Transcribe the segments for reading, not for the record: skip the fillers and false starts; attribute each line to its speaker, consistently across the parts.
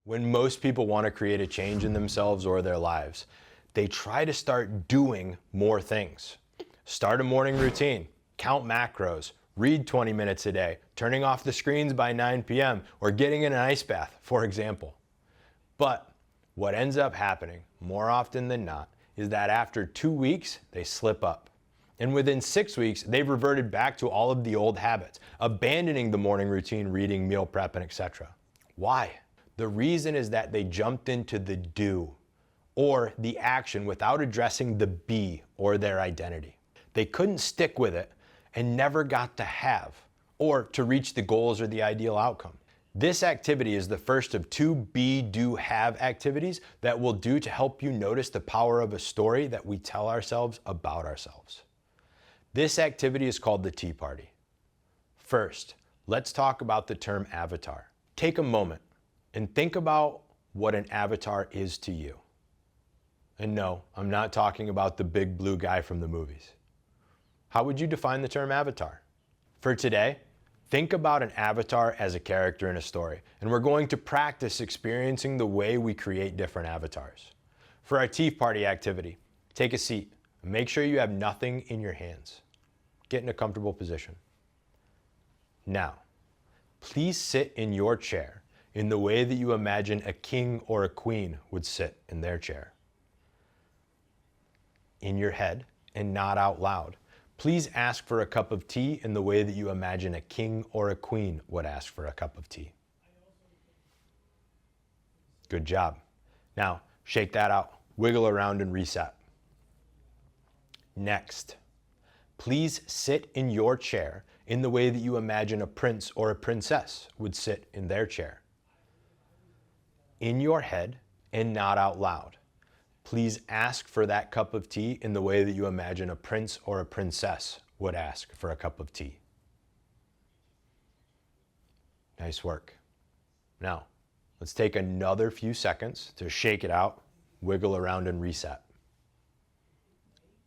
Speaker 1: When most people want to create a change in themselves or their lives, they try to start doing more things. Start a morning routine, count macros, read 20 minutes a day, turning off the screens by 9 p.m., or getting in an ice bath, for example. But what ends up happening, more often than not, is that after 2 weeks, they slip up. And within 6 weeks, they've reverted back to all of the old habits, abandoning the morning routine, reading, meal prep, and etc. Why? The reason is that they jumped into the do or the action without addressing the be or their identity. They couldn't stick with it and never got to have or to reach the goals or the ideal outcome. This activity is the first of 2 be, do, have activities that we'll do to help you notice the power of a story that we tell ourselves about ourselves. This activity is called the Tea Party. First, let's talk about the term avatar. Take a moment and think about what an avatar is to you. And no, I'm not talking about the big blue guy from the movies. How would you define the term avatar? For today, think about an avatar as a character in a story, and we're going to practice experiencing the way we create different avatars. For our Tea Party activity, take a seat and make sure you have nothing in your hands. Get in a comfortable position. Now, please sit in your chair in the way that you imagine a king or a queen would sit in their chair. In your head and not out loud, please ask for a cup of tea in the way that you imagine a king or a queen would ask for a cup of tea. Good job. Now, shake that out, wiggle around and reset. Next, please sit in your chair in the way that you imagine a prince or a princess would sit in their chair. In your head and not out loud, please ask for that cup of tea in the way that you imagine a prince or a princess would ask for a cup of tea. Nice work. Now, let's take another few seconds to shake it out, wiggle around and reset.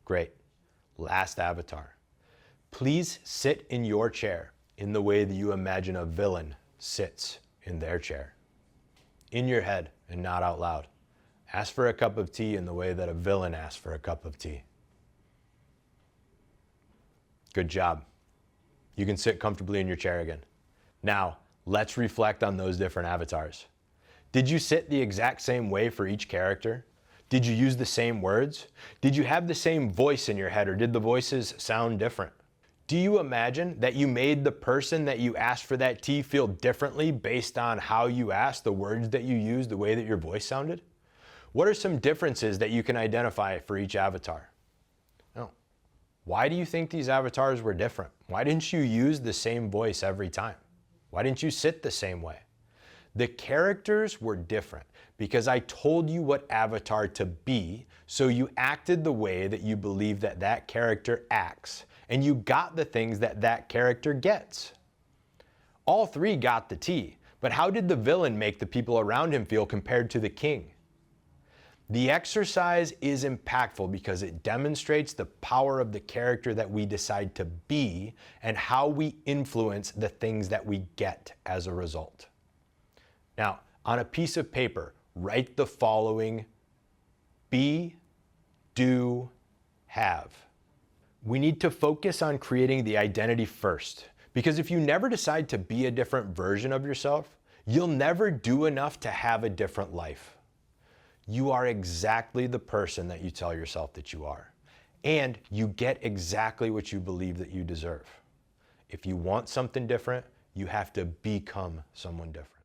Speaker 1: Great. Last avatar. Please sit in your chair in the way that you imagine a villain sits in their chair. In your head and not out loud. Ask for a cup of tea in the way that a villain asks for a cup of tea. Good job. You can sit comfortably in your chair again. Now, let's reflect on those different avatars. Did you sit the exact same way for each character? Did you use the same words? Did you have the same voice in your head, or did the voices sound different? Do you imagine that you made the person that you asked for that tea feel differently based on how you asked, the words that you used, the way that your voice sounded? What are some differences that you can identify for each avatar? Oh, why do you think these avatars were different? Why didn't you use the same voice every time? Why didn't you sit the same way? The characters were different because I told you what avatar to be, so you acted the way that you believe that that character acts, and you got the things that that character gets. All 3 got the tea, but how did the villain make the people around him feel compared to the king? The exercise is impactful because it demonstrates the power of the character that we decide to be and how we influence the things that we get as a result. Now, on a piece of paper, write the following: be, do, have. We need to focus on creating the identity first, because if you never decide to be a different version of yourself, you'll never do enough to have a different life. You are exactly the person that you tell yourself that you are, and you get exactly what you believe that you deserve. If you want something different, you have to become someone different.